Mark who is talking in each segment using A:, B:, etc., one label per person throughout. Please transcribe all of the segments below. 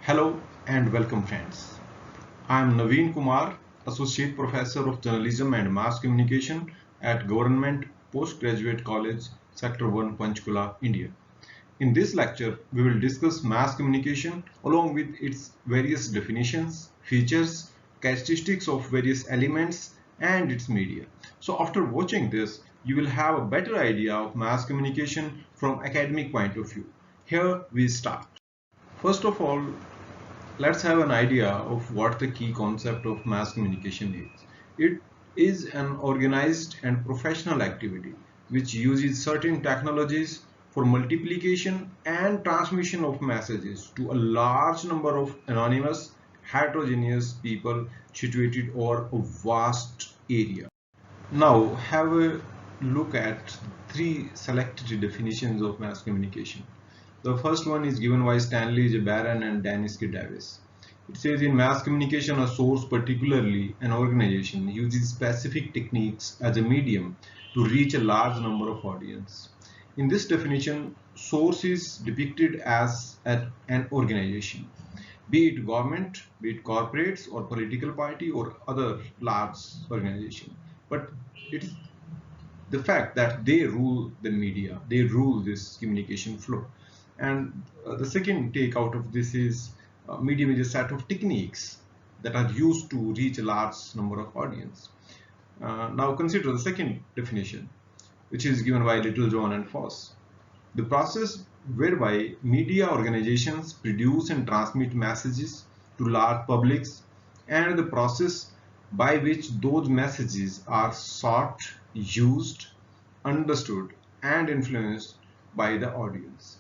A: Hello and welcome friends. I am Naveen Kumar, Associate Professor of Journalism and Mass Communication at Government Postgraduate College, Sector 1, Panchkula, India. In this lecture, we will discuss mass communication along with its various definitions, features, characteristics of various elements and its media. So after watching this, you will have a better idea of mass communication from academic point of view. Here we start. First of all, let's have an idea of what the key concept of mass communication is. It is an organized and professional activity which uses certain technologies for multiplication and transmission of messages to a large number of anonymous, heterogeneous people situated over a vast area. Now have a look at three selected definitions of mass communication. The first one is given by Stanley J. Barron and Dennis K. Davis. It says in mass communication, a source, particularly an organization, uses specific techniques as a medium to reach a large number of audience. In this definition, source is depicted as an organization, be it government, be it corporates or political party or other large organization. But it is the fact that they rule the media, they rule this communication flow. And the second take out of this is medium is a set of techniques that are used to reach a large number of audience. Now consider the second definition, which is given by Littlejohn and Foss. The process whereby media organizations produce and transmit messages to large publics, and the process by which those messages are sought, used, understood, and influenced by the audience.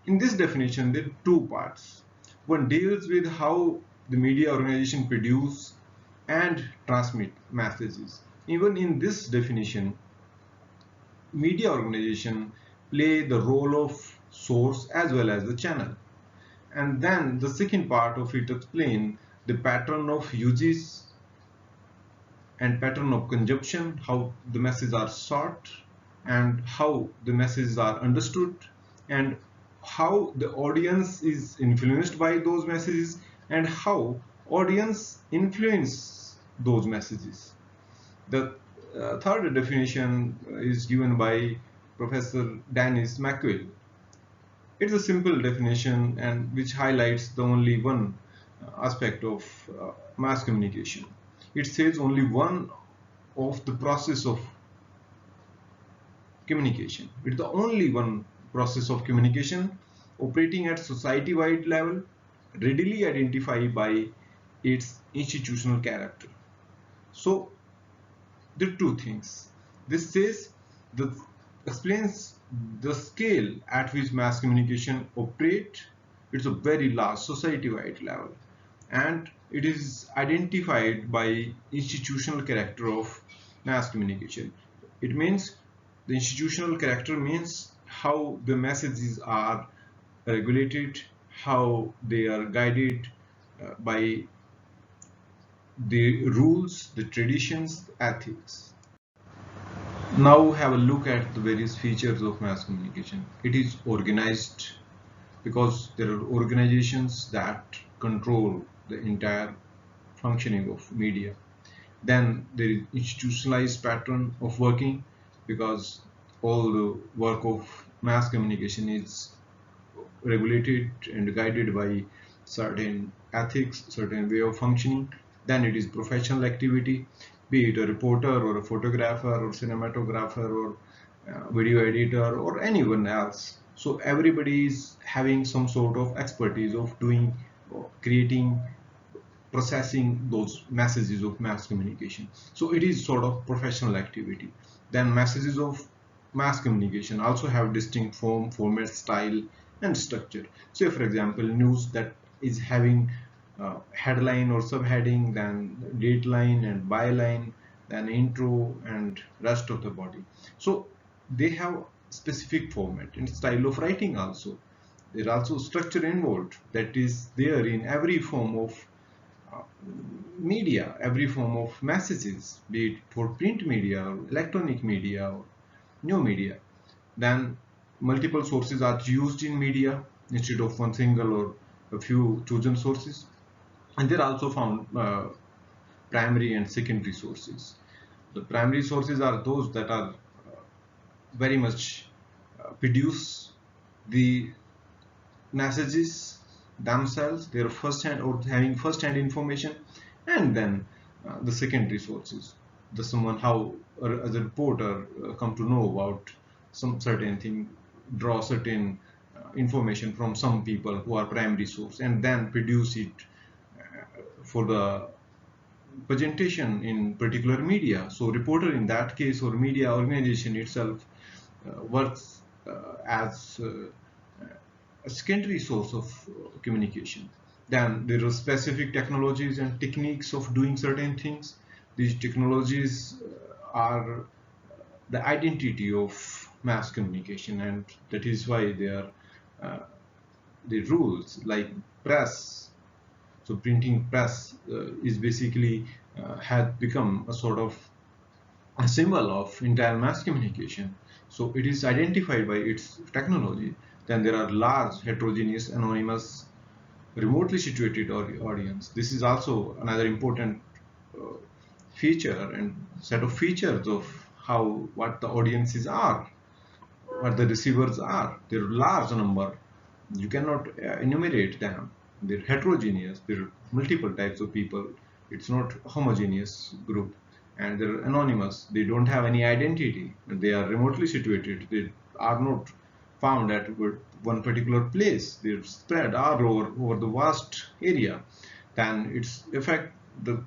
A: In this definition, there are two parts. One deals with how the media organization produce and transmit messages. Even in this definition, media organization play the role of source as well as the channel. And then the second part of it explain the pattern of uses and pattern of consumption, how the messages are sought and how the messages are understood, and how the audience is influenced by those messages and how audience influence those messages. The third definition is given by Professor Dennis McQuill. It's a simple definition and which highlights the only one aspect of mass communication. It says only one of the process of communication. It's the only one process of communication operating at society-wide level, readily identified by its institutional character. So there are two things. This says the explains the scale at which mass communication operate. It's a very large society-wide level, and it is identified by institutional character of mass communication. It means the institutional character means how the messages are regulated, how they are guided by the rules, the traditions, ethics. Now have a look at the various features of mass communication. It is organized because there are organizations that control the entire functioning of media. Then there is institutionalized pattern of working because all the work of mass communication is regulated and guided by certain ethics, certain way of functioning. Then it is professional activity, be it a reporter or a photographer or cinematographer or video editor or anyone else. So everybody is having some sort of expertise of doing, creating, processing those messages of mass communication. So it is sort of professional activity. Then messages of mass communication also have distinct form, format, style, and structure. So for example, news that is having headline or subheading, then dateline and byline, then intro and rest of the body. So they have specific format and style of writing also. There are also structure involved that is there in every form of media, every form of messages, be it for print media or electronic media or new media. Then multiple sources are used in media instead of one single or a few chosen sources, and they're also found primary and secondary sources. The primary sources are those that are very much produce the messages themselves, their first hand or having first hand information, and then the secondary sources, the someone how as a reporter come to know about some certain thing, draw certain information from some people who are primary source, and then produce it for the presentation in particular media. So reporter in that case or media organization itself works as a secondary source of communication. Then there are specific technologies and techniques of doing certain things. These technologies are the identity of mass communication, and that is why they are uh, the rules like press. So printing press is basically had become a sort of a symbol of entire mass communication. So it is identified by its technology. Then there are large, heterogeneous, anonymous, remotely situated audience. This is also another important uh, feature and set of features of how what the audiences are, what the receivers are. There are large number. You cannot enumerate them. They're heterogeneous. There are multiple types of people. It's not a homogeneous group. And they're anonymous. They don't have any identity. They are remotely situated. They are not found at one particular place. They're spread all over the vast area. Then its effect, the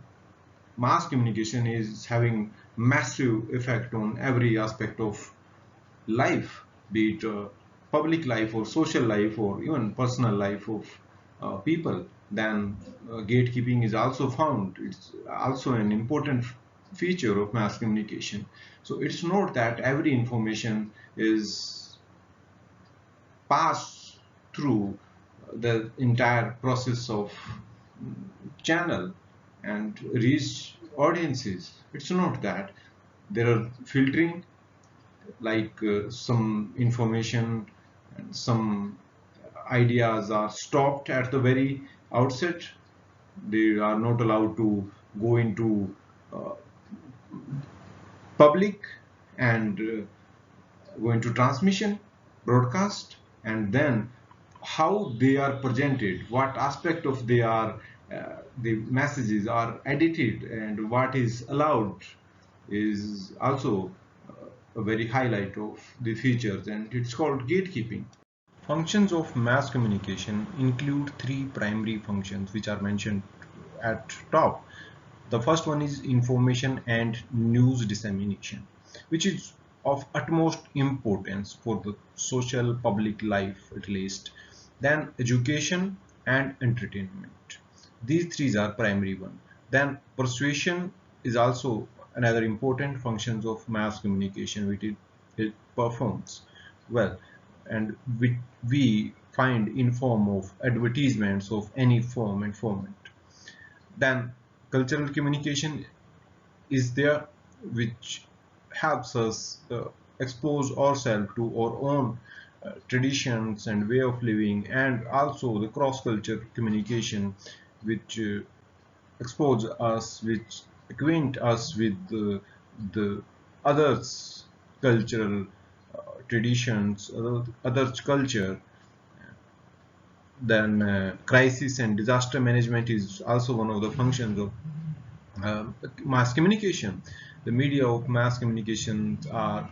A: mass communication is having massive effect on every aspect of life, be it public life or social life or even personal life of people. Then gatekeeping is also found. It's also an important feature of mass communication. So it's not that every information is passed through the entire process of channel and reach audiences. It's not that. There are filtering, like some information and some ideas are stopped at the very outset. They are not allowed to go into uh, public and go into transmission, broadcast, and then how they are presented, what aspect of they are the messages are edited, and what is allowed is also a very highlight of the features, and it's called gatekeeping. Functions of mass communication include three primary functions which are mentioned at top. The first one is information and news dissemination, which is of utmost importance for the social public life at least. Then education and entertainment. These three are primary one. Then persuasion is also another important functions of mass communication which it performs well, and we find in form of advertisements of any form and format. Then cultural communication is there, which helps us expose ourselves to our own traditions and way of living, and also the cross-culture communication, which expose us, which acquaint us with the others' cultural traditions, others' culture. Then crisis and disaster management is also one of the functions of uh, mass communication. The media of mass communication are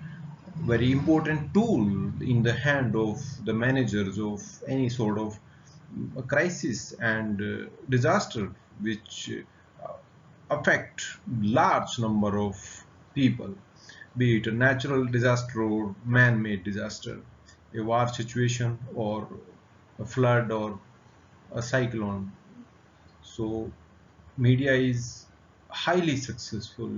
A: very important tool in the hand of the managers of any sort of crisis and disaster which affect large number of people, be it a natural disaster or man-made disaster, a war situation or a flood or a cyclone. So media is highly successful.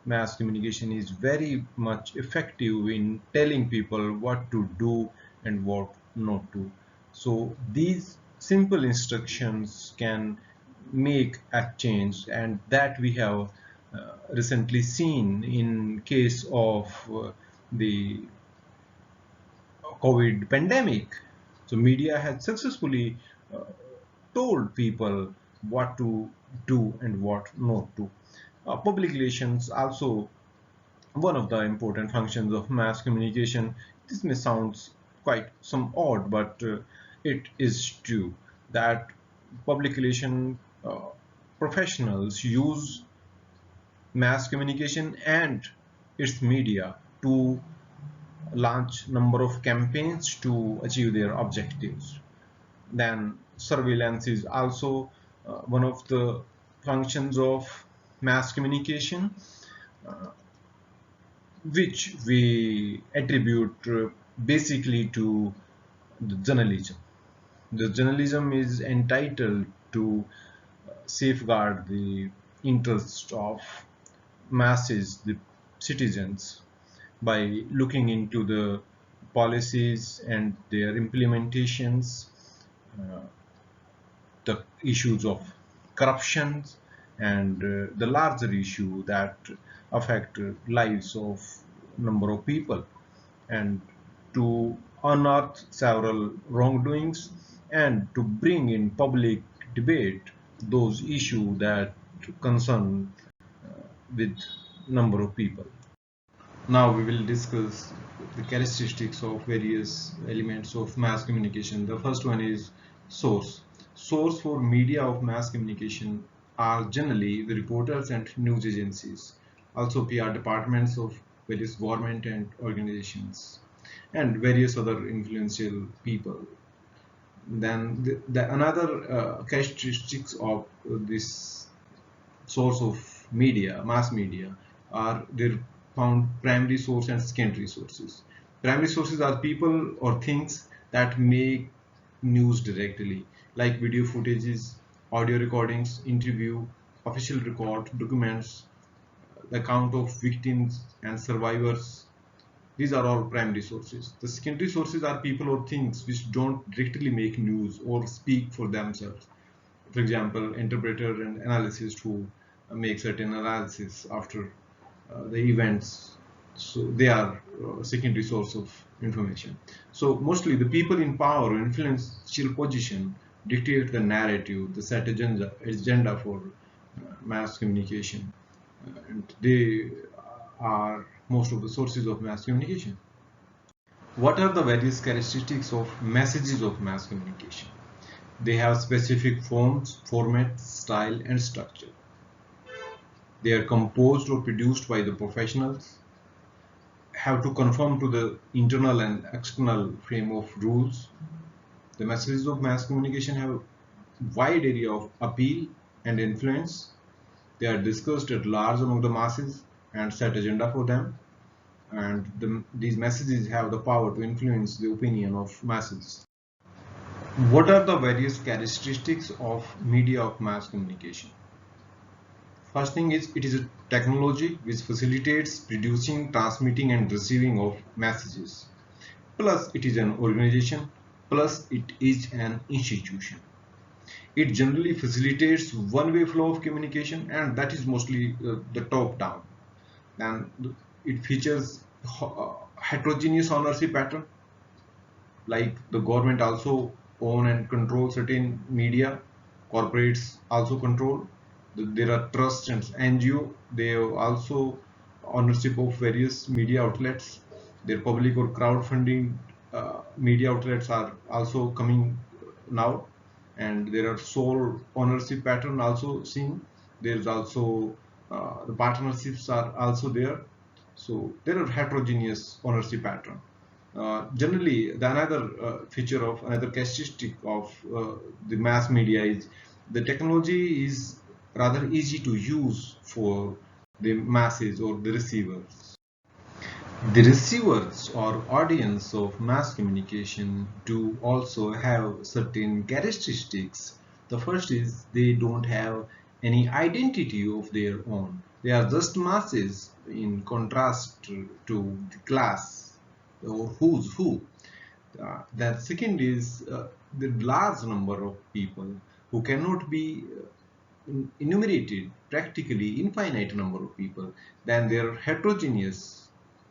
A: Mass communication is very much effective in telling people what to do and what not to. So these simple instructions can make a change, and that we have recently seen in case of the COVID pandemic. So media has successfully told people what to do and what not to. Public relations also one of the important functions of mass communication. This may sound quite some odd, but it is true that public relation professionals use mass communication and its media to launch number of campaigns to achieve their objectives. Then surveillance is also one of the functions of mass communication, uh, which we attribute basically to the journalism. The journalism is entitled to safeguard the interests of masses, the citizens, by looking into the policies and their implementations, uh, the issues of corruption, and the larger issue that affect lives of number of people, and to unearth several wrongdoings and to bring in public debate those issues that concern with number of people. Now we will discuss the characteristics of various elements of mass communication. The first one is source. Source for media of mass communication are generally the reporters and news agencies, also PR departments of various government and organizations, and various other influential people. Then another characteristics of this source of media, mass media, are their found primary source and secondary sources. Primary sources are people or things that make news directly, like video footages, audio recordings, interview, official record, documents, the account of victims and survivors. These are all primary sources. The secondary sources are people or things which don't directly make news or speak for themselves. For example, interpreter and analyst who make certain analysis after the events. So they are secondary source of information. So mostly the people in power or influential position dictate the narrative, the set agenda for mass communication, and they are most of the sources of mass communication. What are the various characteristics of messages of mass communication? They have specific forms, format, style, and structure. They are composed or produced by the professionals, have to conform to the internal and external frame of rules. The messages of mass communication have a wide area of appeal and influence. They are discussed at large among the masses and set agenda for them. And these messages have the power to influence the opinion of masses. What are the various characteristics of media of mass communication? First thing is, it is a technology which facilitates producing, transmitting and receiving of messages. Plus it is an organization. Plus it is an institution. It generally facilitates one-way flow of communication, and that is mostly the top down. And it features heterogeneous ownership pattern, like the government also own and control certain media, corporates also control. There are trusts and NGO, they have also ownership of various media outlets. Their public or crowdfunding media outlets are also coming now, and there are sole ownership pattern also seen. There is also the partnerships are also there. So there are heterogeneous ownership pattern. Generally, the another feature of another characteristic of the mass media is the technology is rather easy to use for the masses or the receivers. The receivers or audience of mass communication do also have certain characteristics. The first is they don't have any identity of their own. They are just masses in contrast to the class or who's who. The second is the large number of people who cannot be enumerated, practically infinite number of people. Then they are heterogeneous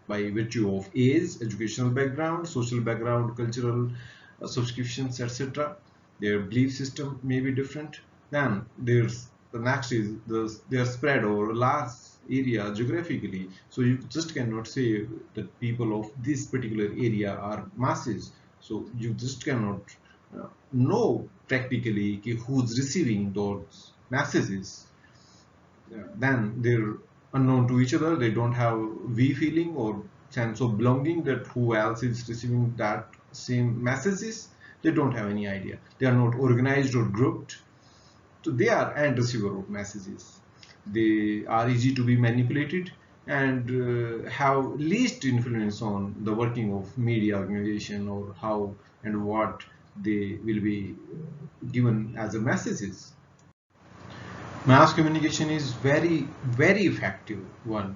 A: by virtue of age, educational background, social background, cultural subscriptions, etc. their belief system may be different. Then there's the next is they are spread over a large area geographically. So you just cannot say that people of this particular area are masses. So you just cannot know practically who's receiving those messages. Then they're unknown to each other. They don't have we feeling or sense of belonging that who else is receiving that same messages. They don't have any idea. They are not organized or grouped. So they are end receiver of messages. They are easy to be manipulated and have least influence on the working of media organization or how and what they will be given as a messages. Mass communication is very effective one.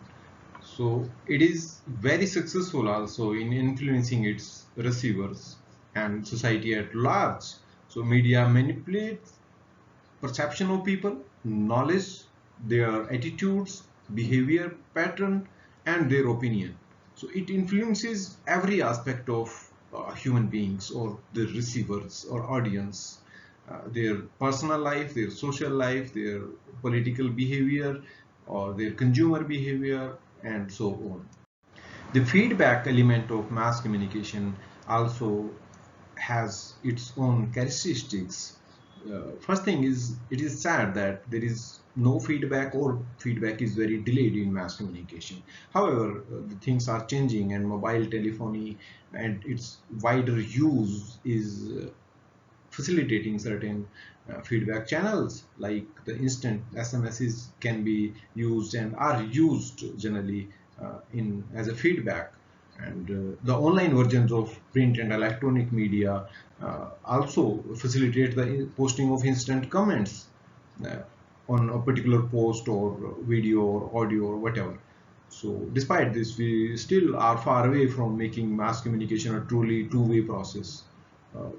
A: So it is very successful also in influencing its receivers and society at large. So media manipulates perception of people, knowledge, their attitudes, behavior pattern, and their opinion. So it influences every aspect of human beings or the receivers or audience, their personal life, their social life, their political behavior, or their consumer behavior, and so on. The feedback element of mass communication also has its own characteristics. First thing is, it is sad that there is no feedback or feedback is very delayed in mass communication. However, the things are changing and mobile telephony and its wider use is facilitating certain feedback channels, like the instant SMSs can be used and are used generally in as a feedback, and the online versions of print and electronic media also facilitate the posting of instant comments uh, on a particular post or video or audio or whatever. So despite this, we still are far away from making mass communication a truly two-way process. uh,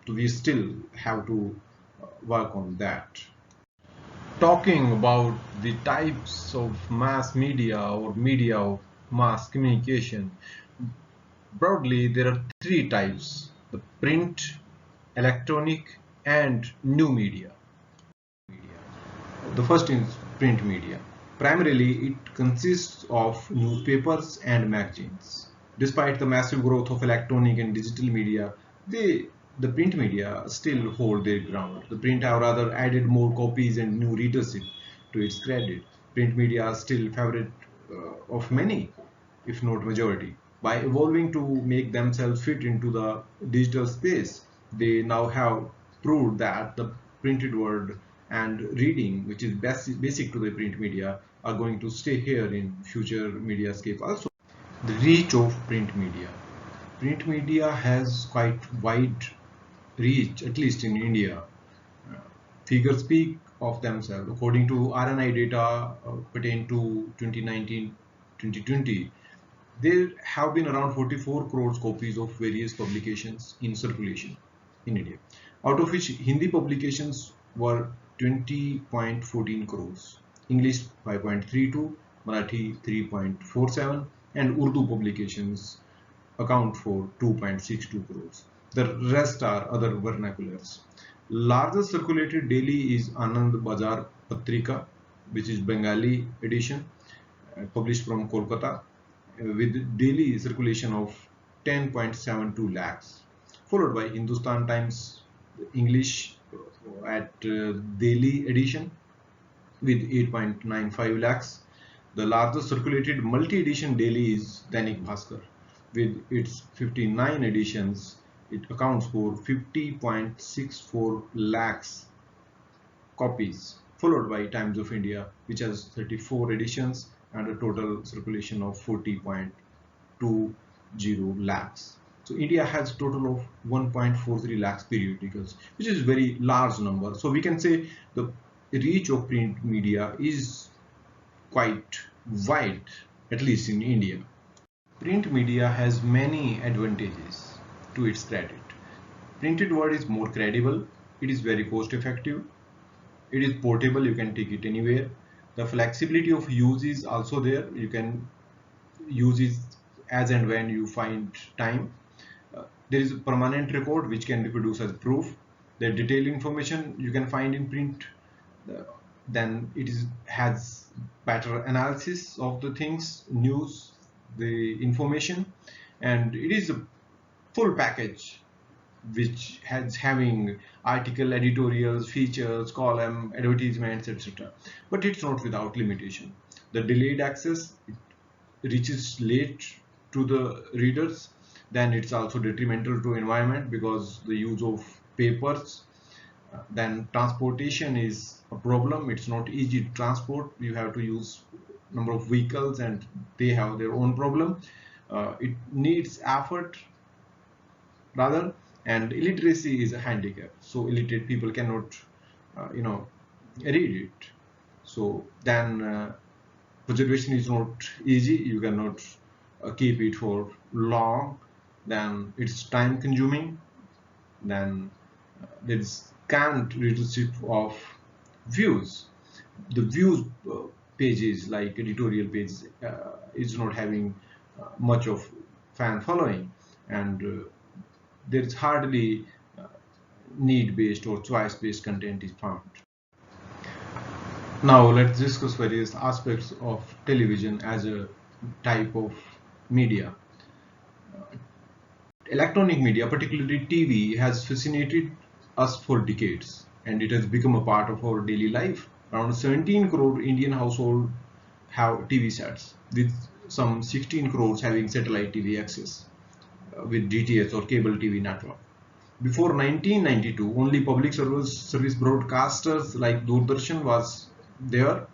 A: so we still have to work on that. Talking about the types of mass media or media of mass communication, broadly there are three types: the print, electronic, and new media. The first is print media. Primarily, it consists of newspapers and magazines. Despite the massive growth of electronic and digital media, the print media still hold their ground. The print have rather added more copies and new readership to its credit. Print media are still favorite of many, if not majority. By evolving to make themselves fit into the digital space, they now have proved that the printed word and reading, which is basic to the print media, are going to stay here in future mediascape also. The reach of print media. Print media has quite wide reach, at least in India. Uh, Figures speak of themselves. According to RNI data pertain to 2019-2020, there have been around 44 crores copies of various publications in circulation in India, out of which Hindi publications were 20.14 crores, English 5.32, Marathi 3.47, and Urdu publications account for 2.62 crores. The rest are other vernaculars. Largest circulated daily is Anand Bazar Patrika, which is Bengali edition, published from Kolkata, with daily circulation of 10.72 lakhs, followed by Hindustan Times English at daily edition with 8.95 lakhs. The largest circulated multi-edition daily is Dainik Bhaskar. With its 59 editions, it accounts for 50.64 lakhs copies, followed by Times of India, which has 34 editions and a total circulation of 40.20 lakhs. So India has a total of 1.43 lakhs periodicals, which is a very large number. So we can say the reach of print media is quite wide, at least in India. Print media has many advantages to its credit. Printed word is more credible, it is very cost effective, it is portable, you can take it anywhere. The flexibility of use is also there, you can use it as and when you find time. There is a permanent record which can be produced as proof. The detailed information you can find in print. uh, then it has better analysis of the things, news, the information, and it is a full package which has having article, editorials, features, column, advertisements, etc. But it's not without limitation. The delayed access, it reaches late to the readers. Then it's also detrimental to environment because the use of papers. Then transportation is a problem. It's not easy to transport. You have to use number of vehicles and they have their own problem. It needs effort rather, and illiteracy is a handicap, so illiterate people cannot read it. So then preservation is not easy. You cannot keep it for long. Then it's time consuming. Then there is scant readership of views. The views pages like editorial pages is not having much of fan following, and there is hardly need-based or choice-based content is found. Now let's discuss various aspects of television as a type of media. Electronic media, particularly TV, has fascinated us for decades, and it has become a part of our daily life. Around 17 crore Indian households have TV sets, with some 16 crores having satellite TV access with DTH or cable TV network. Before 1992, only public service broadcasters like Doordarshan was there,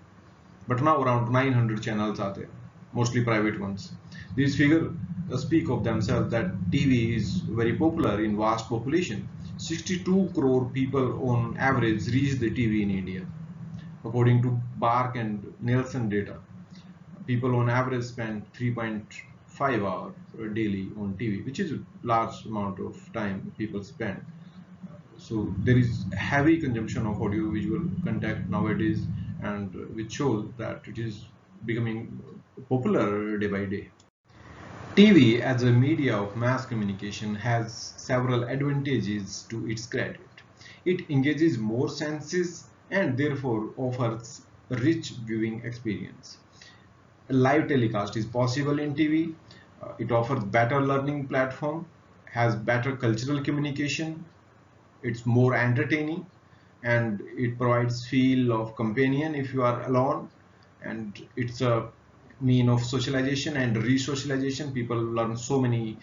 A: but now around 900 channels are there, mostly private ones. These figures speak of themselves that TV is very popular in vast population. 62 crore people on average reach the TV in India, according to Bark and Nielsen data. People on average spend 3.5 hours daily on TV, which is a large amount of time people spend. So there is heavy consumption of audio-visual content nowadays, and which shows that it is becoming popular day by day. TV as a media of mass communication has several advantages to its credit. It engages more senses and therefore offers a rich viewing experience. A live telecast is possible in TV. It offers better learning platform, has better cultural communication, it's more entertaining, and it provides feel of companion if you are alone, and it's a mean of socialization and re-socialization. People learn so many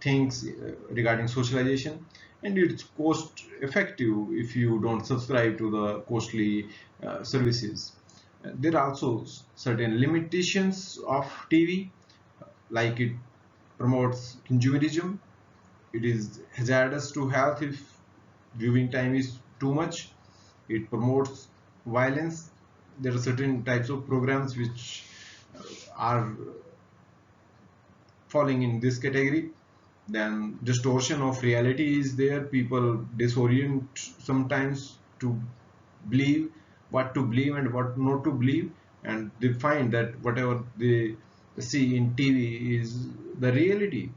A: things regarding socialization, and it's cost effective if you don't subscribe to the costly services. There are also certain limitations of TV, like it promotes consumerism. It is hazardous to health if viewing time is too much. It promotes violence. There are certain types of programs which are falling in this category. Then distortion of reality is there. People disorient sometimes to believe what to believe and what not to believe, and they find that whatever they see in TV is the reality.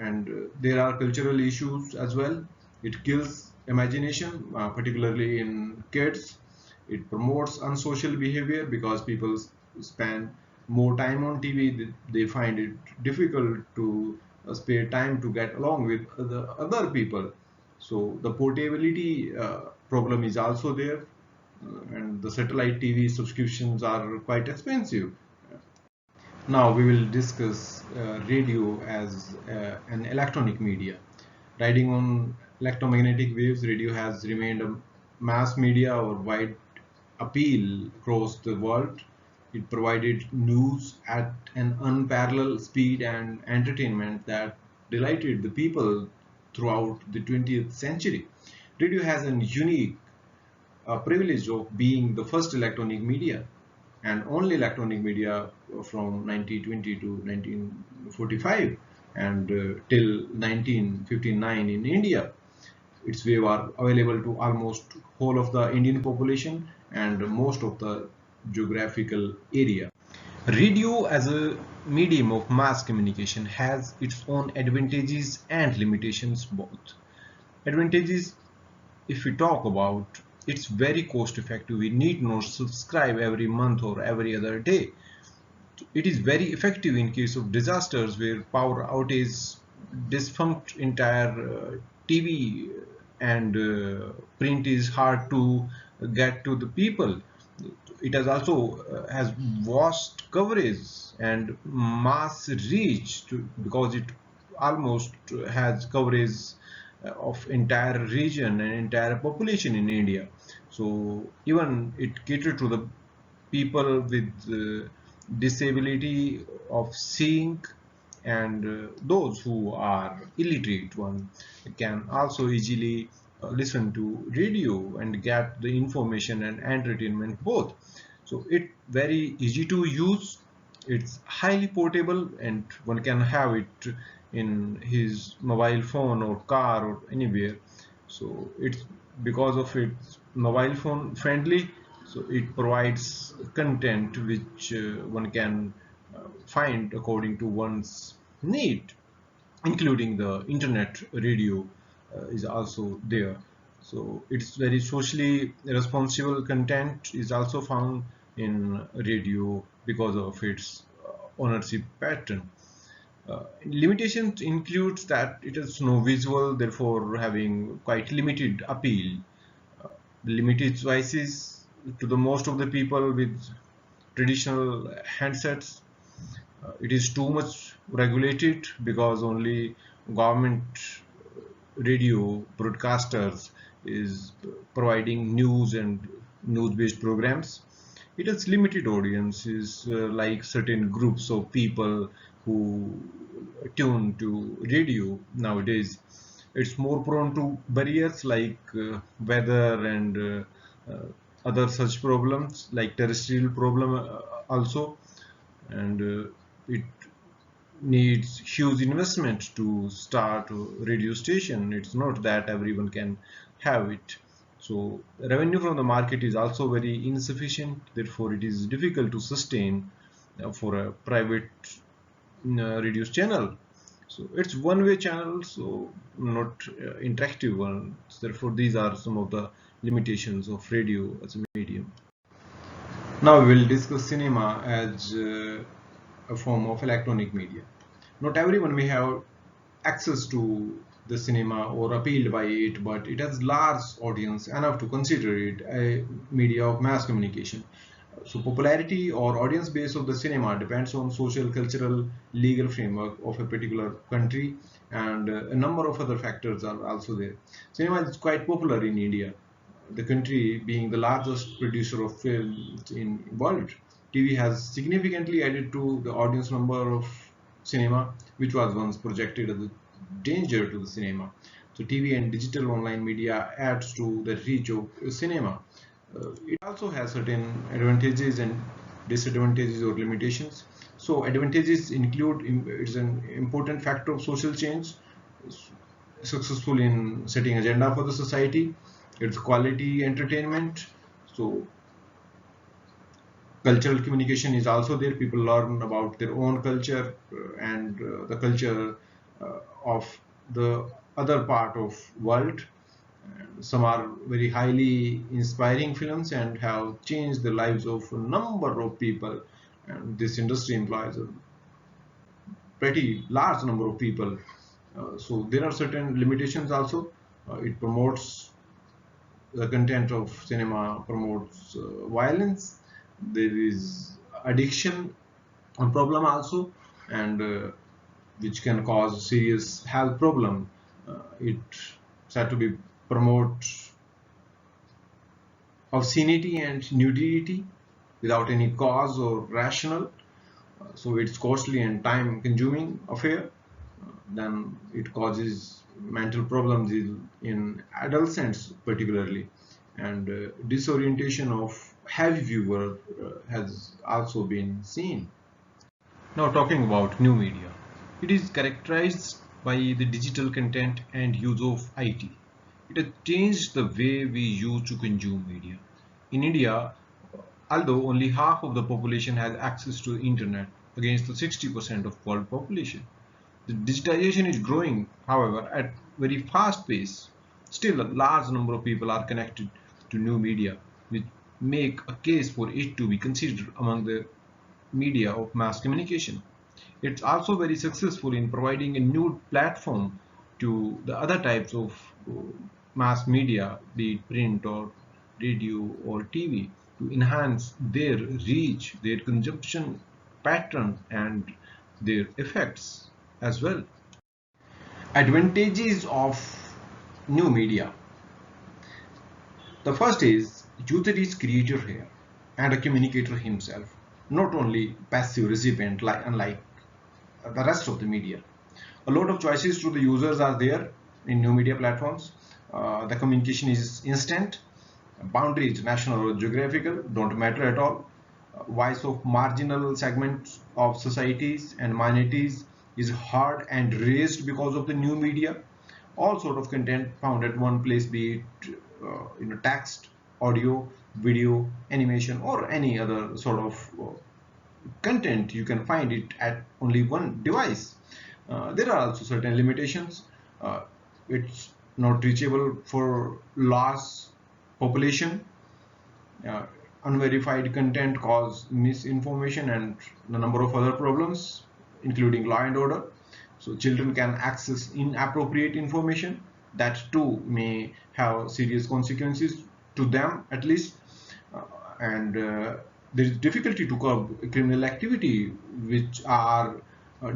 A: And there are cultural issues as well. It kills imagination, particularly in kids. It promotes unsocial behavior because people spend more time on TV. They find it difficult to spare time to get along with other people. So the portability problem is also there, and the satellite TV subscriptions are quite expensive. Now we will discuss radio as an electronic media. Riding on electromagnetic waves, radio has remained a mass media or wide appeal across the world. It provided news at an unparalleled speed and entertainment that delighted the people throughout the 20th century. Radio has a unique privilege of being the first electronic media and only electronic media from 1920 to 1945 and till 1959 in India. Its waves are available to almost whole of the Indian population and most of the geographical area. Radio as a medium of mass communication has its own advantages and limitations both. Advantages: if we talk about, it's very cost effective. We need not subscribe every month or every other day. It is very effective in case of disasters where power outage disfunct entire TV and print is hard to get to the people. It has also has vast coverage and mass reach because it almost has coverage of entire region and entire population in India. So even it caters to the people with disability of seeing, and those who are illiterate one can also easily listen to radio and get the information and entertainment both. So it very easy to use, it's highly portable, and one can have it in his mobile phone or car or anywhere. So it's because of its mobile phone friendly, so it provides content which one can find according to one's need, including the internet radio is also there. So it's very socially responsible content is also found in radio because of its ownership pattern. Limitations includes that it is no visual, therefore having quite limited appeal. Limited choices to the most of the people with traditional handsets. It is too much regulated because only government radio broadcasters is providing news and news-based programs. It has limited audiences, like certain groups of people who tune to radio nowadays. It's more prone to barriers like weather and other such problems like terrestrial problem also, and it needs huge investment to start a radio station. It's not that everyone can have it. So revenue from the market is also very insufficient, therefore it is difficult to sustain for a private radio channel. So it's one-way channel, so not interactive ones. Therefore these are some of the limitations of radio as a medium. Now we will discuss cinema as a form of electronic media. Not everyone may have access to the cinema or appealed by it, but it has large audience enough to consider it a media of mass communication. So popularity or audience base of the cinema depends on social, cultural, legal framework of a particular country, and a number of other factors are also there. Cinema is quite popular in India, the country being the largest producer of films in world. TV has significantly added to the audience number of cinema, which was once projected as a danger to the cinema. So TV and digital online media adds to the reach of cinema. It also has certain advantages and disadvantages or limitations. So advantages include it's an important factor of social change, successful in setting agenda for the society. It's quality entertainment. So cultural communication is also there. People learn about their own culture and the culture of the other part of world. And some are very highly inspiring films and have changed the lives of a number of people. And this industry employs a pretty large number of people. So there are certain limitations also. It promotes the content of cinema promotes violence. There is addiction problem also, and which can cause serious health problem. It's said to be promote obscenity and nudity without any cause or rational. So it's costly and time consuming affair. Then it causes mental problems in adolescents particularly, and disorientation of heavy viewer has also been seen. Now talking about new media, it is characterized by the digital content and use of IT. It has changed the way we used to consume media. In India, although only half of the population has access to the internet against the 60% of world population, the digitization is growing, however, at very fast pace. Still, a large number of people are connected to new media, which make a case for it to be considered among the media of mass communication. It's also very successful in providing a new platform to the other types of mass media, be it print or radio or TV, to enhance their reach, their consumption pattern, and their effects as well. Advantages of new media. The first is user is creator here and a communicator himself, not only passive recipient like unlike the rest of the media. A lot of choices to the users are there in new media platforms. The communication is instant. Boundaries, national or geographical, don't matter at all. Voice of marginal segments of societies and minorities is heard and raised because of the new media. All sort of content found at one place, be it text, audio, video, animation, or any other sort of content, you can find it at only one device. There are also certain limitations. It's not reachable for large population. uh, Unverified content cause misinformation and a number of other problems, including law and order. So children can access inappropriate information that too may have serious consequences to them at least. And there is difficulty to curb criminal activity which are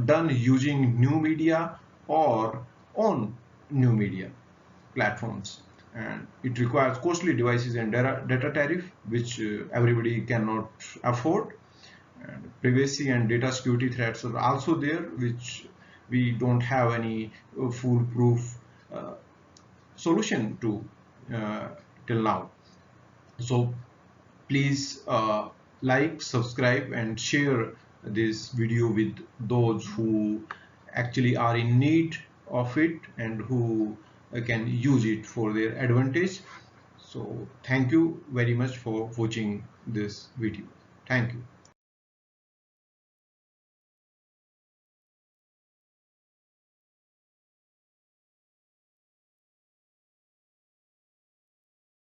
A: done using new media or on new media platforms, and it requires costly devices and data tariff which everybody cannot afford, and privacy and data security threats are also there which we don't have any foolproof uh, solution to till now. So please like, subscribe, and share this video with those who actually are in need of it and who can use it for their advantage. So thank you very much for watching this video. Thank you.